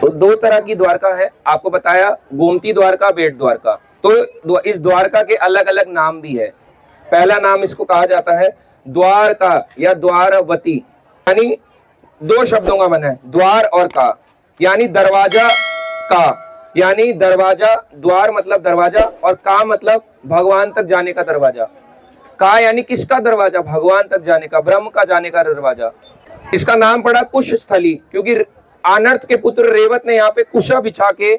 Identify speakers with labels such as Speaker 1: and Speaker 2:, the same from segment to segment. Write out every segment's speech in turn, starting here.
Speaker 1: तो दो तरह की द्वारका है, आपको बताया, गोमती द्वारका, बेट द्वारका। तो इस द्वारका के अलग अलग नाम भी है। पहला नाम इसको कहा जाता है द्वारका या द्वारवती, यानी दो शब्दों का बना है, द्वार और का, यानी दरवाजा का, यानी दरवाजा, द्वार मतलब दरवाजा और का मतलब भगवान तक जाने का दरवाजा। का यानी किसका दरवाजा? भगवान तक जाने का, ब्रह्म का जाने का दरवाजा। इसका नाम पड़ा कुश स्थली, क्योंकि आनर्थ के पुत्र रेवत ने यहाँ पे कुशा बिछा के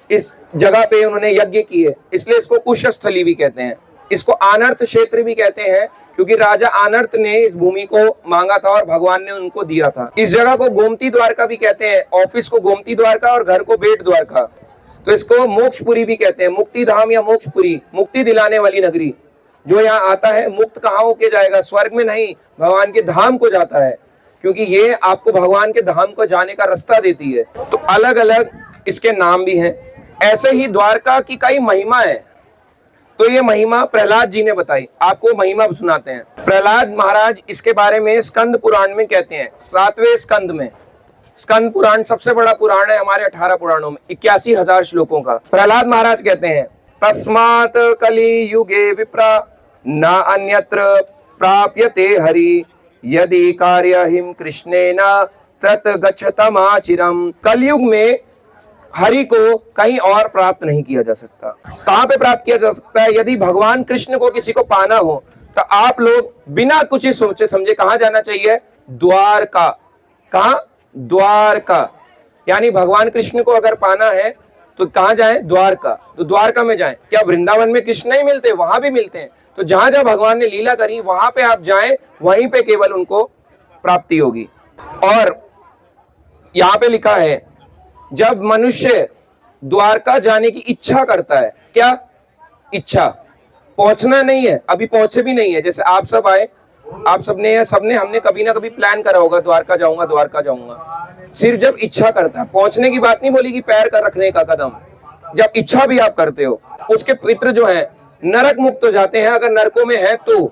Speaker 1: इस जगह पे उन्होंने यज्ञ किए, इसलिए इसको कुश स्थली भी कहते हैं। इसको आनर्थ क्षेत्र भी कहते हैं, क्योंकि राजा आनर्थ ने इस भूमि को मांगा था और भगवान ने उनको दिया था। इस जगह को गोमती द्वारका भी कहते हैं, ऑफिस को गोमती द्वारका और घर को बेट द्वारका। तो इसको मोक्षपुरी भी कहते हैं, मुक्ति धाम या मोक्षपुरी, मुक्ति दिलाने वाली नगरी। जो यहाँ आता है मुक्त कहाँ होके जाएगा? स्वर्ग में नहीं, भगवान के धाम को जाता है, क्योंकि ये आपको भगवान के धाम को जाने का रास्ता देती है। तो अलग अलग इसके नाम भी हैं। ऐसे ही द्वारका की कई महिमा है। तो ये महिमा प्रहलाद जी ने बताई, आपको महिमा सुनाते हैं। प्रहलाद महाराज इसके बारे में स्कंद पुराण में कहते हैं, 7वें स्कंद में। स्कंद पुराण सबसे बड़ा पुराण है हमारे 18 पुराणों में, 81,000 श्लोकों का। प्रहलाद महाराज कहते हैं, तस्मात् कलि युगे विप्रा न अन्यत्र प्राप्यते हरि यदि कार्यहिम कृष्णेन तत् गच्छतमाचिरम। कलयुग में हरि को कहीं और प्राप्त नहीं किया जा सकता। कहां पे प्राप्त किया जा सकता है? यदि भगवान कृष्ण को किसी को पाना हो तो आप लोग बिना कुछ ही सोचे समझे कहां जाना चाहिए? द्वारका। कहां? द्वारका। यानी भगवान कृष्ण को अगर पाना है तो कहां जाएं? द्वारका। तो द्वारका में जाएं। क्या वृंदावन में कृष्ण नहीं मिलते? वहां भी मिलते हैं। तो जहां जहां भगवान ने लीला करी वहां पे आप जाएं, वहीं पे केवल उनको प्राप्ति होगी। और यहां पे लिखा है, जब मनुष्य द्वारका जाने की इच्छा करता है, क्या इच्छा? पहुंचना नहीं है, अभी पहुंचे भी नहीं है। जैसे आप सब आए, आप सबने हमने कभी ना कभी प्लान करा होगा, द्वारका जाऊंगा, द्वारका जाऊंगा। सिर्फ जब इच्छा करता है, पहुंचने की बात नहीं बोली कि पैर कर रखने का कदम। जब इच्छा भी आप करते हो, उसके पितृ जो है नरक मुक्त हो जाते हैं। अगर नरकों में है तो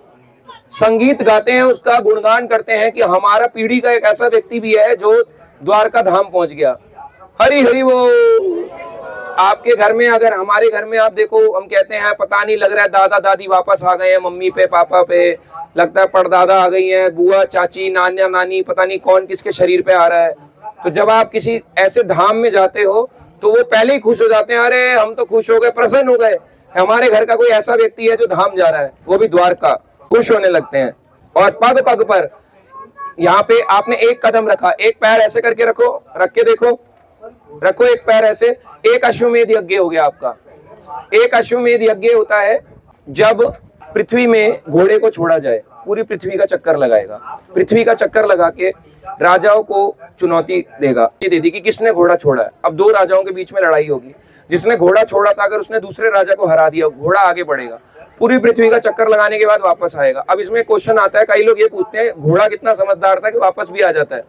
Speaker 1: संगीत गाते हैं, उसका गुणगान करते हैं कि हमारा पीढ़ी का एक ऐसा व्यक्ति भी है जो द्वारका धाम पहुंच गया। हरि हरि वो। आपके घर में, अगर हमारे घर में आप देखो, हम कहते हैं पता नहीं, लग रहा है दादा दादी वापस आ गए हैं, मम्मी पे पापा पे, लगता है परदादा आ गई है, बुआ चाची नाना नानी, पता नहीं कौन किसके शरीर पे आ रहा है। तो जब आप किसी ऐसे धाम में जाते हो तो वो पहले ही खुश हो जाते हैं, अरे हम तो खुश हो गए, प्रसन्न हो गए, हमारे घर का कोई ऐसा व्यक्ति है जो धाम जा रहा है, वो भी द्वारका। खुश होने लगते हैं। और पग पग पर, यहाँ पे आपने एक कदम रखा, एक पैर ऐसे करके रखो, रख के देखो, रखो एक पैर ऐसे, एक अश्वमेध यज्ञ हो गया आपका। एक अश्वमेध यज्ञ होता है जब पृथ्वी में घोड़े को छोड़ा जाए, पूरी पृथ्वी का चक्कर लगाएगा, पृथ्वी का चक्कर लगा के राजाओं को चुनौती देगा, ये दे दी कि किसने घोड़ा छोड़ा है। अब दो राजाओं के बीच में लड़ाई होगी, जिसने घोड़ा छोड़ा था अगर उसने दूसरे राजा को हरा दिया, घोड़ा आगे बढ़ेगा, पूरी पृथ्वी का चक्कर लगाने के बाद वापस आएगा। अब इसमें क्वेश्चन आता है, कई लोग ये पूछते हैं घोड़ा कितना समझदार था कि वापस भी आ जाता है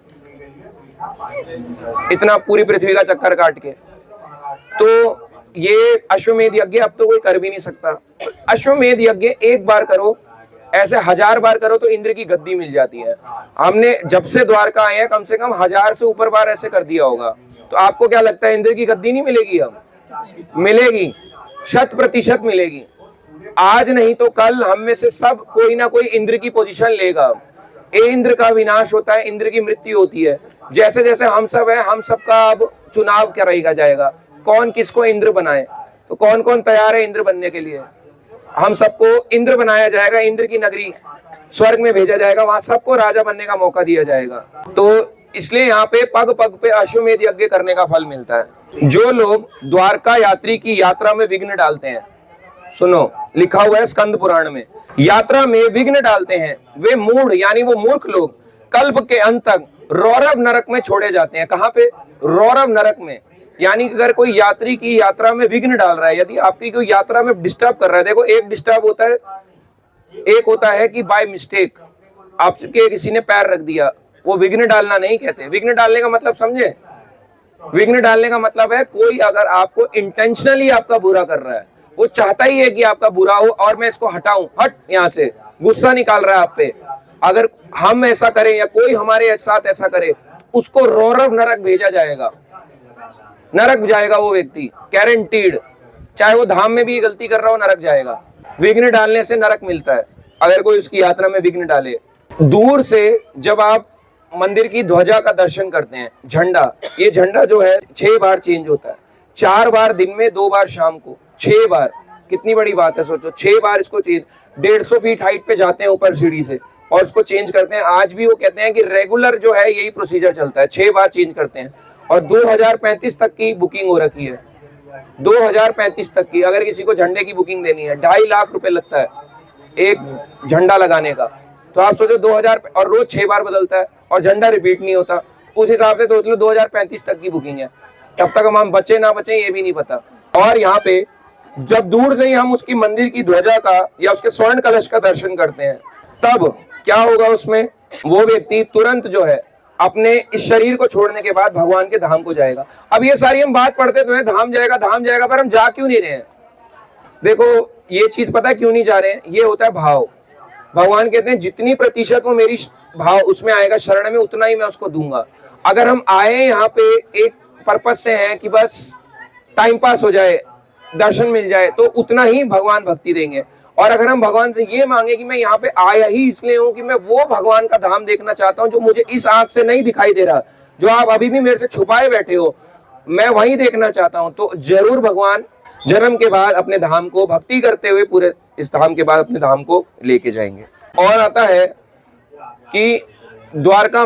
Speaker 1: इतना पूरी पृथ्वी का चक्कर काट के। तो ये अश्वमेध यज्ञ अब तो कोई कर भी नहीं सकता। अश्वमेध यज्ञ एक बार करो, ऐसे 1000 बार करो तो इंद्र की गद्दी मिल जाती है। हमने जब से द्वारका आए हैं कम से कम 1000 से ऊपर बार ऐसे कर दिया होगा। तो आपको क्या लगता है इंद्र की गद्दी नहीं मिलेगी? अब मिलेगी, 100% मिलेगी। आज नहीं तो कल हम में से सब कोई ना कोई इंद्र की पोजीशन लेगा। इंद्र का विनाश होता है, इंद्र की मृत्यु होती है। जैसे जैसे हम सब है, हम सबका अब चुनाव कराया जाएगा, कौन किसको इंद्र बनाए। तो कौन कौन तैयार है इंद्र बनने के लिए? हम सबको इंद्र बनाया जाएगा, इंद्र की नगरी स्वर्ग में भेजा जाएगा, वहां सबको राजा बनने का मौका दिया जाएगा। तो इसलिए यहाँ पे पग पग पे अश्वमेध यज्ञ करने का फल मिलता है। जो लोग द्वारका यात्री की यात्रा में विघ्न डालते हैं, सुनो लिखा हुआ है स्कंद पुराण में, यात्रा में विघ्न डालते हैं वे मूढ़, यानी वो मूर्ख लोग, कल्प के अंत तक रौरव नरक में छोड़े जाते हैं। कहाँ पे? रौरव नरक में। यानी अगर कोई यात्री की यात्रा में विघ्न डाल रहा है, यदि आपकी कोई यात्रा में डिस्टर्ब कर रहा है, देखो एक डिस्टर्ब होता है, एक होता है कि बाय मिस्टेक आपके किसी ने पैर रख दिया, वो विघ्न डालना नहीं कहते। विघ्न डालने का मतलब समझे? विघ्न डालने का मतलब है कोई अगर आपको इंटेंशनली आपका बुरा कर रहा है, वो चाहता ही है कि आपका बुरा हो और मैं इसको हटाऊं, हट यहाँ से, गुस्सा निकाल रहा है आप पे। अगर हम ऐसा करें या कोई हमारे साथ ऐसा करे, उसको रौरव नरक भेजा जाएगा। नरक जाएगा वो व्यक्ति, गारंटीड। चाहे वो धाम में भी गलती कर रहा हो, नरक जाएगा। विघ्न डालने से नरक मिलता है, अगर कोई उसकी यात्रा में विघ्न डाले। दूर से जब आप मंदिर की ध्वजा का दर्शन करते हैं, झंडा, ये झंडा जो है 6 बार चेंज होता है, 4 बार दिन में, 2 बार शाम को, 6 बार। कितनी बड़ी बात है, सोचो 6 बार इसको चेंज। 150 फीट हाइट पे जाते हैं ऊपर सीढ़ी से और उसको चेंज करते हैं। आज भी वो कहते हैं कि रेगुलर जो है यही प्रोसीजर चलता है, 6 बार चेंज करते हैं। और 2035 तक की बुकिंग हो रखी है, 2035 तक की। अगर किसी को झंडे की बुकिंग देनी है, 2.5 लाख रुपए लगता है एक झंडा लगाने का। तो आप सोचो 2000, और रोज 6 बार बदलता है और झंडा रिपीट नहीं होता। उस हिसाब से सोच लो 2035 तक की बुकिंग है। तब तक हम बचे ना बचे ये भी नहीं पता। और यहाँ पे जब दूर से ही हम उसकी मंदिर की ध्वजा का या उसके स्वर्ण कलश का दर्शन करते हैं, तब क्या होगा उसमें, वो व्यक्ति तुरंत जो है अपने इस शरीर को छोड़ने के बाद भगवान के धाम को जाएगा। अब ये सारी हम बात पढ़ते तो है धाम जाएगा धाम जाएगा, पर हम जा क्यों नहीं रहे हैं? देखो ये चीज पता है क्यों नहीं जा रहे हैं, ये होता है भाव। भगवान कहते हैं जितनी प्रतिशत वो मेरी भाव उसमें आएगा शरण में, उतना ही मैं उसको दूंगा। अगर हम आए यहाँ पे एक पर्पज से हैं कि बस टाइम पास हो जाए, दर्शन मिल जाए, तो उतना ही भगवान भक्ति देंगे। और अगर हम भगवान से ये मांगे कि मैं यहाँ पे आया ही इसलिए हूँ कि मैं वो भगवान का धाम देखना चाहता हूँ जो मुझे इस आंख से नहीं दिखाई दे रहा, जो आप अभी भी मेरे से छुपाए बैठे हो, मैं वही देखना चाहता हूँ, तो जरूर भगवान जन्म के बाद अपने धाम को भक्ति करते हुए पूरे इस धाम के बाद अपने धाम को लेके जाएंगे। और आता है कि द्वारका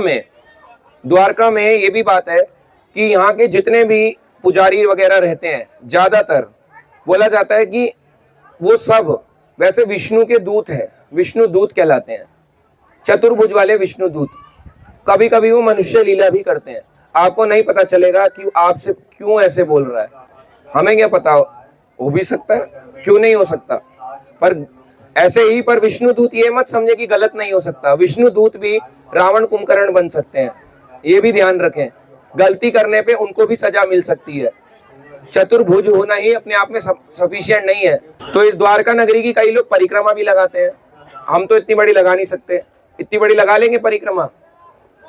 Speaker 1: में ये भी बात है कि यहाँ के जितने भी पुजारी वगैरह रहते हैं, ज्यादातर बोला जाता है कि वो सब वैसे विष्णु के दूत है, विष्णु दूत कहलाते हैं, चतुर्भुज वाले विष्णु दूत। कभी कभी वो मनुष्य लीला भी करते हैं, आपको नहीं पता चलेगा कि आपसे क्यों ऐसे बोल रहा है, हमें क्या पता, हो भी सकता है, क्यों नहीं हो सकता। पर ऐसे ही पर विष्णु दूत ये मत समझे कि गलत नहीं हो सकता, विष्णु दूत भी रावण कुंभकर्ण बन सकते हैं, ये भी ध्यान रखें। गलती करने पे उनको भी सजा मिल सकती है। चतुर्भुज होना ही अपने आप में सफिशिएंट नहीं है। तो इस द्वारका नगरी की कई लोग परिक्रमा भी लगाते हैं, हम तो इतनी बड़ी लगा नहीं सकते। इतनी बड़ी लगा लेंगे परिक्रमा?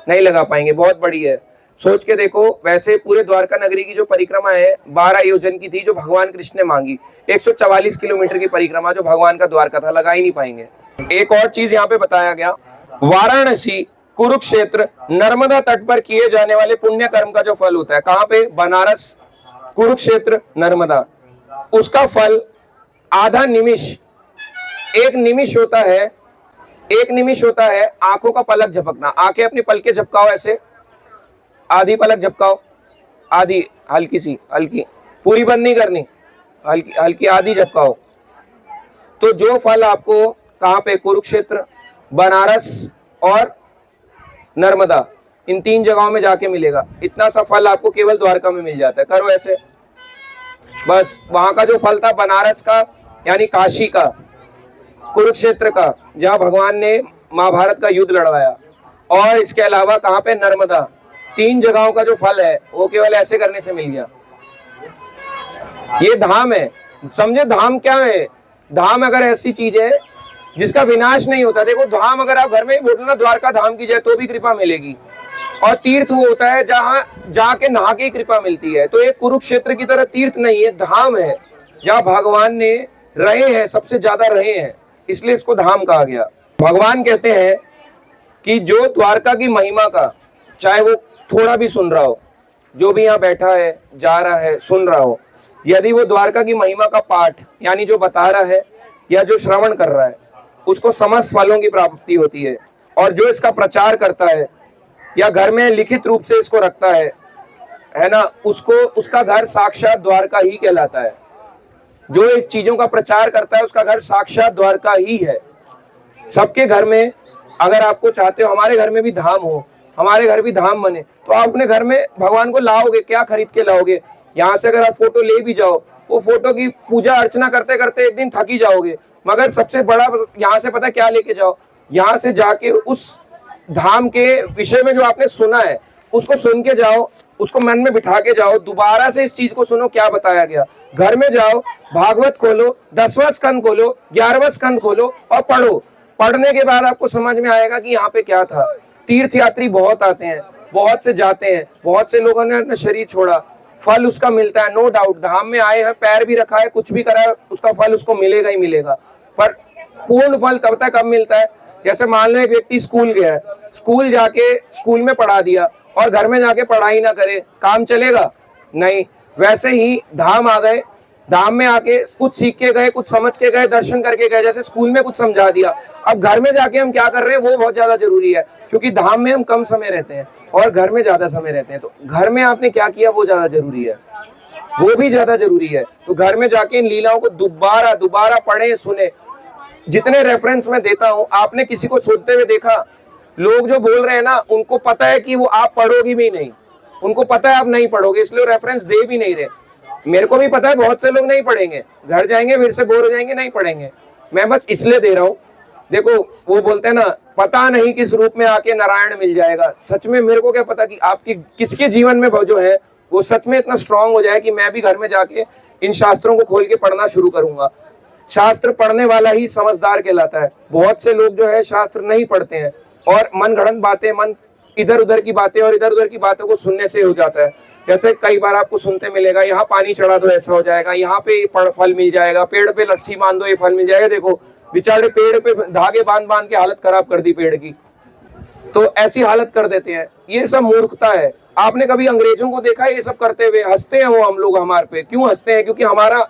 Speaker 1: नहीं लगा पाएंगे, बहुत बड़ी है। सोच के देखो, वैसे पूरे द्वारका नगरी की जो परिक्रमा है 12 योजन की थी, जो भगवान कृष्ण ने मांगी। 144 किलोमीटर की परिक्रमा जो भगवान का द्वारका था, लगा ही नहीं पाएंगे। एक और चीज यहाँ पे बताया गया, वाराणसी, कुरुक्षेत्र, नर्मदा तट पर किए जाने वाले पुण्य कर्म का जो फल होता है, कहाँ पे? बनारस, कुरुक्षेत्र, नर्मदा, उसका फल आधा निमिष, 1 निमिष होता है, 1 निमिष होता है आंखों का पलक झपकना। आंखें अपनी पलके झपकाओ, ऐसे आधी पलक झपकाओ, आधी, हल्की सी, हल्की, पूरी बंद नहीं करनी, हल्की हल्की आधी झपकाओ। तो जो फल आपको कहाँ पे? कुरुक्षेत्र, बनारस और नर्मदा, इन 3 जगहों में जाके मिलेगा। इतना सा फल आपको केवल द्वारका में मिल जाता है। करो ऐसे, बस। वहां का जो फल था बनारस का यानी काशी का, कुरुक्षेत्र का जहां भगवान ने महाभारत का युद्ध लड़वाया, और इसके अलावा कहाँ पे? नर्मदा। 3 जगहों का जो फल है वो केवल ऐसे करने से मिल गया। ये धाम है, समझे? धाम क्या है? धाम अगर ऐसी चीज है जिसका विनाश नहीं होता। देखो धाम अगर आप घर में ही बोलो ना द्वारका धाम की जय, तो भी कृपा मिलेगी। और तीर्थ वो होता है जहां जाके नहा के कृपा मिलती है। तो ये कुरुक्षेत्र की तरह तीर्थ नहीं है, धाम है जहां भगवान ने रहे हैं, सबसे ज्यादा रहे हैं, इसलिए इसको धाम कहा गया। भगवान कहते हैं कि जो द्वारका की महिमा का, चाहे वो थोड़ा भी सुन रहा हो, जो भी यहाँ बैठा है, जा रहा है, सुन रहा हो, यदि वो द्वारका की महिमा का पाठ यानी जो बता रहा है या जो श्रवण कर रहा है, उसको समस्त फलों की प्राप्ति होती है। और जो इसका प्रचार करता है या घर में लिखित रूप से इसको रखता है ना, उसको, उसका घर साक्षात द्वारका ही कहलाता है। जो इस चीजों का प्रचार करता है उसका घर साक्षात द्वारका ही है। सबके घर में, अगर आपको चाहते हो हमारे घर में भी धाम हो, हमारे घर भी धाम बने, तो आप अपने घर में भगवान को लाओगे, क्या खरीद के लाओगे? यहाँ से अगर आप फोटो ले भी जाओ, वो फोटो की पूजा अर्चना करते करते एक दिन थक ही जाओगे। मगर सबसे बड़ा यहाँ से पता क्या लेके जाओ? यहाँ से जाके उस धाम के विषय में जो आपने सुना है उसको सुन के जाओ, उसको मन में बिठा के जाओ, दोबारा से इस चीज को सुनो क्या बताया गया। घर में जाओ, भागवत खोलो, 10वां स्कंद खोलो, 11वां स्कंद खोलो और पढ़ो। पढ़ने के बाद आपको समझ में आएगा कि यहाँ पे क्या था। तीर्थ यात्री बहुत आते हैं, बहुत से जाते हैं, बहुत से लोगों ने अपना शरीर छोड़ा, फल उसका मिलता है, नो डाउट। धाम में आए हैं, पैर भी रखा है, कुछ भी करा है, उसका फल उसको मिलेगा ही मिलेगा। पर पूर्ण फल तब तक कब मिलता है? जैसे मान लो एक व्यक्ति स्कूल गया है, स्कूल जाके स्कूल में पढ़ा दिया और घर में जाके पढ़ाई ना करे, काम चलेगा? नहीं। वैसे ही धाम आ गए, धाम में आके कुछ सीख के गए, कुछ समझ के गए, दर्शन करके गए, जैसे स्कूल में कुछ समझा दिया। अब घर में जाके हम क्या कर रहे हैं वो बहुत ज्यादा जरूरी है, क्योंकि धाम में हम कम समय रहते हैं और घर में ज्यादा समय रहते हैं। तो घर में आपने क्या किया वो ज्यादा जरूरी है, वो भी ज्यादा जरूरी है। तो घर में जाके इन लीलाओं को दोबारा दोबारा पढ़े, सुने। जितने रेफरेंस मैं देता हूं, आपने किसी को सुनते हुए देखा? लोग जो बोल रहे हैं ना, उनको पता है कि वो आप पढ़ोगे भी नहीं, उनको पता है आप नहीं पढ़ोगे, इसलिए रेफरेंस दे भी नहीं रहे। मेरे को भी पता है बहुत से लोग नहीं पढ़ेंगे, घर जाएंगे फिर से बोर हो जाएंगे, नहीं पढ़ेंगे। मैं बस इसलिए दे रहा हूं। देखो वो बोलते हैं ना, पता नहीं किस रूप में आके नारायण मिल जाएगा। सच में मेरे को क्या पता कि आपकी किसके जीवन में जो है वो सच में इतना स्ट्रांग हो जाए कि मैं भी घर में जाके इन शास्त्रों को खोल के पढ़ना शुरू करूंगा। शास्त्र पढ़ने वाला ही समझदार कहलाता है। बहुत से लोग जो है शास्त्र नहीं पढ़ते हैं और मन गढ़ंत बातें, मन इधर उधर की बातें और इधर उधर की बातों को सुनने से हो जाता है। जैसे कई बार आपको सुनते मिलेगा, यहाँ पानी चढ़ा दो ऐसा हो जाएगा, यहाँ पे फल मिल जाएगा, पेड़ पे लस्सी बांध दो ये फल मिल जाएगा। देखो बेचारे पेड़ पे धागे बांध बांध के हालत खराब कर दी पेड़ की, तो ऐसी हालत कर देते हैं। ये सब मूर्खता है। आपने कभी अंग्रेजों को देखा है ये सब करते हुए? हंसते हैं वो हम लोग हमारे पे। क्यों हंसते हैं? क्योंकि हमारा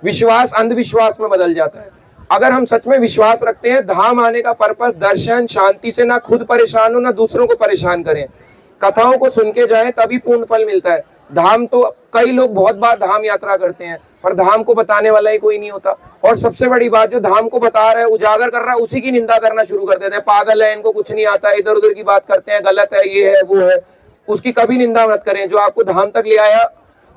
Speaker 1: विश्वास अंधविश्वास में बदल जाता है। अगर हम सच में विश्वास रखते हैं, धाम आने का पर्पस दर्शन, शांति से ना खुद परेशान हो ना दूसरों को परेशान करें, कथाओं को सुन के जाए, तभी पूर्ण फल मिलता है। धाम तो कई लोग बहुत बार धाम यात्रा करते हैं, पर धाम को बताने वाला ही कोई नहीं होता। और सबसे बड़ी बात, जो धाम को बता रहा है, उजागर कर रहा है, उसी की निंदा करना शुरू कर देते हैं। पागल है, इनको कुछ नहीं आता, इधर उधर की बात करते हैं, गलत है, ये है वो है। उसकी कभी निंदा मत करें। जो आपको धाम तक ले आया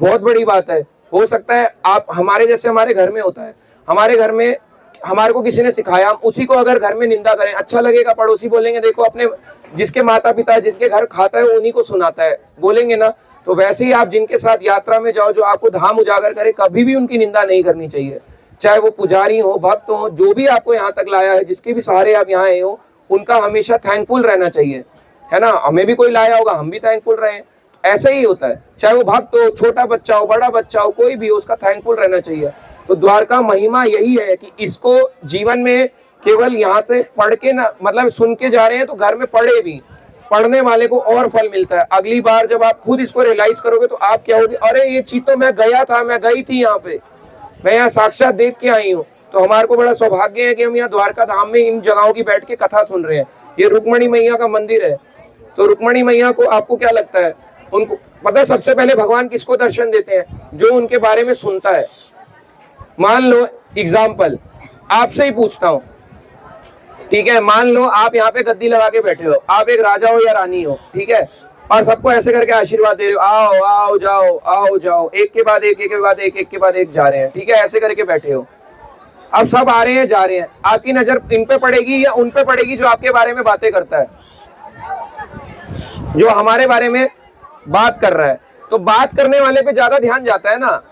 Speaker 1: बहुत बड़ी बात है। हो सकता है आप हमारे जैसे, हमारे घर में होता है, हमारे घर में हमारे को किसी ने सिखाया, हम उसी को अगर घर में निंदा करें, अच्छा लगेगा? पड़ोसी बोलेंगे देखो अपने जिसके माता पिता जिसके घर खाता है उन्हीं को सुनाता है, बोलेंगे ना। तो वैसे ही आप जिनके साथ यात्रा में जाओ, जो आपको धाम उजागर करे, कभी भी उनकी निंदा नहीं करनी चाहिए। चाहे वो पुजारी हो, भक्त हो, जो भी आपको यहाँ तक लाया है, जिसके भी सहारे आप यहाँ आए हो, उनका हमेशा थैंकफुल रहना चाहिए, है ना। हमें भी कोई लाया होगा, हम भी थैंकफुल रहे। ऐसा ही होता है, चाहे वो भक्त हो, छोटा बच्चा हो, बड़ा बच्चा हो, कोई भी हो, उसका थैंकफुल रहना चाहिए। तो द्वारका महिमा यही है कि इसको जीवन में केवल यहाँ से पढ़ के ना, मतलब सुन के जा रहे हैं तो घर में पढ़े भी, पढ़ने वाले को और फल मिलता है। अगली बार जब आप खुद इसको रियलाइज करोगे तो आप क्या होगे, अरे ये चीज तो मैं गया था, मैं गई थी यहाँ पे, मैं यहाँ साक्षात देख के आई हूँ। तो हमारे को बड़ा सौभाग्य है कि हम यहाँ द्वारका धाम में इन जगहों की बैठ के कथा सुन रहे हैं। ये रुक्मणी मैया का मंदिर है। तो रुक्मणी मैया को आपको क्या लगता है, उनको पता है सबसे पहले भगवान किसको दर्शन देते हैं? जो उनके बारे में सुनता है। मान लो एग्जाम्पल आपसे ही पूछता हूं, ठीक है, मान लो आप यहाँ पे गद्दी लगा के बैठे हो, आप एक राजा हो या रानी हो, ठीक है, और सबको ऐसे करके आशीर्वाद दे रहे हो, आओ आओ जाओ, आओ जाओ, एक के बाद एक, एक के बाद एक, एक के बाद एक जा रहे हैं, ठीक है, ऐसे करके बैठे हो। अब सब आ रहे हैं, जा रहे हैं, आपकी नजर इन पे पड़ेगी या उन पे पड़ेगी जो आपके बारे में बातें करता है, जो हमारे बारे में बात कर रहा है? तो बात करने वाले पे ज्यादा ध्यान जाता है ना,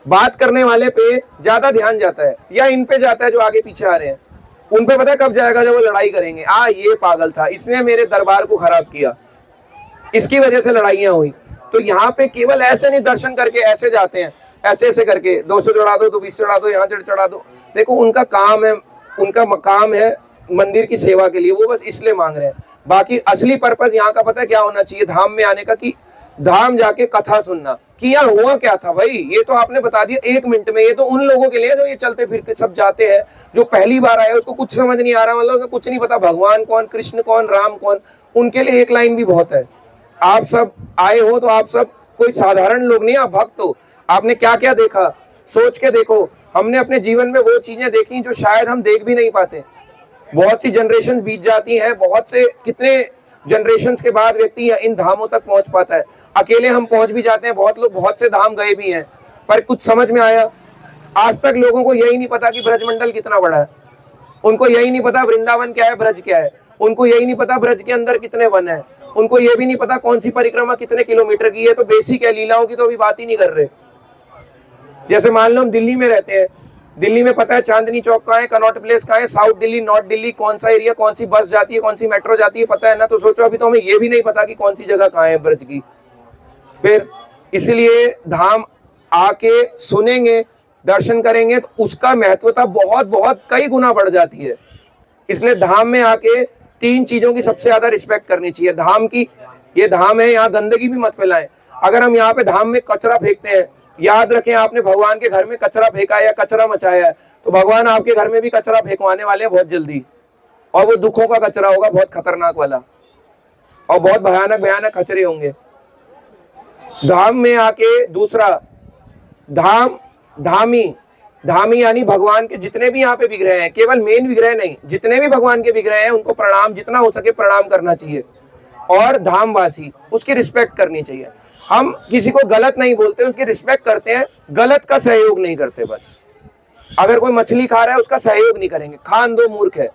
Speaker 1: बात करने वाले पे ज्यादा ध्यान जाता है, या इन पे जाता है जो आगे पीछे आ रहे हैं? उन पे पता है कब जाएगा? जब वो लड़ाई करेंगे। ये पागल था, इसने मेरे दरबार को खराब किया, इसकी वजह से लड़ाइयां हुई। तो यहाँ पे केवल ऐसे नहीं दर्शन करके ऐसे जाते हैं, ऐसे ऐसे करके 200 चढ़ा दो, 220 चढ़ा दो, यहाँ चढ़ा दो। देखो उनका काम है, उनका मकाम है मंदिर की सेवा के लिए, वो बस इसलिए मांग रहे हैं। बाकी असली पर्पस यहाँ का पता है क्या होना चाहिए धाम में आने का? कि धाम जाके कथा सुनना कि यार हुआ क्या था भाई। ये तो आपने बता दिया 1 मिनट में। ये तो उन लोगों के लिए जो ये चलते फिरते सब जाते हैं, जो पहली बार आए, उसको कुछ समझ नहीं आ रहा, मतलब उसको कुछ नहीं पता भगवान कौन, कृष्ण कौन, राम कौन। उनके लिए एक लाइन भी बहुत है। आप सब आए हो तो आप सब कोई साधारण लोग नहीं, आप भक्त हो। आपने क्या क्या देखा, सोच के देखो। हमने अपने जीवन में वो चीजें देखी जो शायद हम देख भी नहीं पाते। बहुत सी जनरेशन बीत जाती हैं, बहुत से कितने जनरेशंस के बाद व्यक्ति इन धामों तक पहुंच पाता है। अकेले हम पहुंच भी जाते हैं, बहुत लोग बहुत से धाम गए भी हैं, पर कुछ समझ में आया? आज तक लोगों को यही नहीं पता कि ब्रजमंडल कितना बड़ा है, उनको यही नहीं पता वृंदावन क्या है, ब्रज क्या है, उनको यही नहीं पता ब्रज के अंदर कितने वन है, उनको ये भी नहीं पता कौन सी परिक्रमा कितने किलोमीटर की है। तो बेसिक है, लीलाओं की तो अभी बात ही नहीं कर रहे। जैसे मान लो हम दिल्ली में रहते हैं, दिल्ली में पता है चांदनी चौक कहाँ है, कनॉट प्लेस कहाँ है, साउथ दिल्ली, नॉर्थ दिल्ली, कौन सा एरिया, कौन सी बस जाती है, कौन सी मेट्रो जाती है, पता है ना। तो सोचो अभी तो हमें ये भी नहीं पता कि कौन सी जगह कहाँ है ब्रज की। फिर इसलिए धाम आके सुनेंगे, दर्शन करेंगे तो उसका महत्वता बहुत बहुत कई गुना बढ़ जाती है। इसलिए धाम में आके 3 चीजों की सबसे ज्यादा रिस्पेक्ट करनी चाहिए। धाम की, ये धाम है, यहाँ गंदगी भी मत फैलाएं। अगर हम यहाँ पे धाम में कचरा फेंकते हैं, याद रखें आपने भगवान के घर में कचरा फेंका है या कचरा मचाया है तो भगवान आपके घर में भी कचरा फेंकवाने वाले हैं बहुत जल्दी, और वो दुखों का कचरा होगा, बहुत खतरनाक वाला, और बहुत भयानक भयानक कचरे होंगे। धाम में आके दूसरा, धाम, धामी, धामी यानी भगवान के जितने भी यहाँ पे विग्रह हैं, केवल मेन विग्रह नहीं, जितने भी भगवान के विग्रह हैं उनको प्रणाम, जितना हो सके प्रणाम करना चाहिए। और धामवासी, उसकी रिस्पेक्ट करनी चाहिए। हम किसी को गलत नहीं बोलते, उसकी रिस्पेक्ट करते हैं, गलत का सहयोग नहीं करते। बस अगर कोई मछली खा रहा है उसका सहयोग नहीं करेंगे, खान दो मूर्ख है,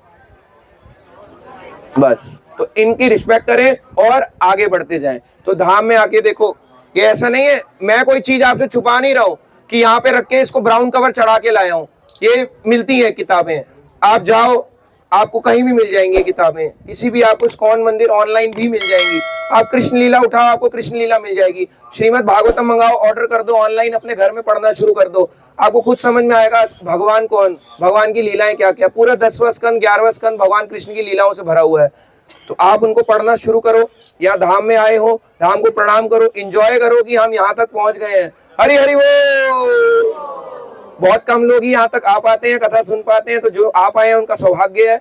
Speaker 1: बस। तो इनकी रिस्पेक्ट करें और आगे बढ़ते जाएं। तो धाम में आके देखो, ये ऐसा नहीं है मैं कोई चीज आपसे छुपा नहीं रहा हूं कि यहाँ पे रख के इसको ब्राउन कवर चढ़ा के लाया हूं। ये मिलती हैं किताबें, आप जाओ आपको कहीं भी मिल जाएंगी किताबें, किसी भी आपको इस्कॉन मंदिर ऑनलाइन भी मिल जाएंगी। आप कृष्ण लीला उठाओ, आपको कृष्ण लीला मिल जाएगी। श्रीमद् भागवतम मंगाओ, ऑर्डर कर दो ऑनलाइन, अपने घर में पढ़ना शुरू कर दो, आपको खुद समझ में आएगा भगवान कौन, भगवान की लीलाएं क्या क्या। पूरा 10वां स्कंद 11वां स्कंद भगवान कृष्ण की लीलाओं से भरा हुआ है। तो आप उनको पढ़ना शुरू करो। या धाम में आए हो, धाम को प्रणाम करो, एंजॉय करो कि हम यहाँ तक पहुंच गए हैं। हरि हरि वो। बहुत कम लोग ही यहाँ तक आ पाते हैं, कथा सुन पाते हैं, तो जो आ पाए हैं उनका सौभाग्य है।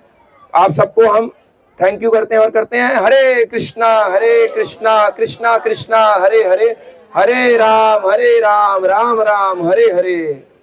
Speaker 1: आप सबको हम थैंक यू करते हैं और करते हैं। हरे कृष्णा कृष्णा कृष्णा हरे हरे, हरे राम राम राम हरे हरे।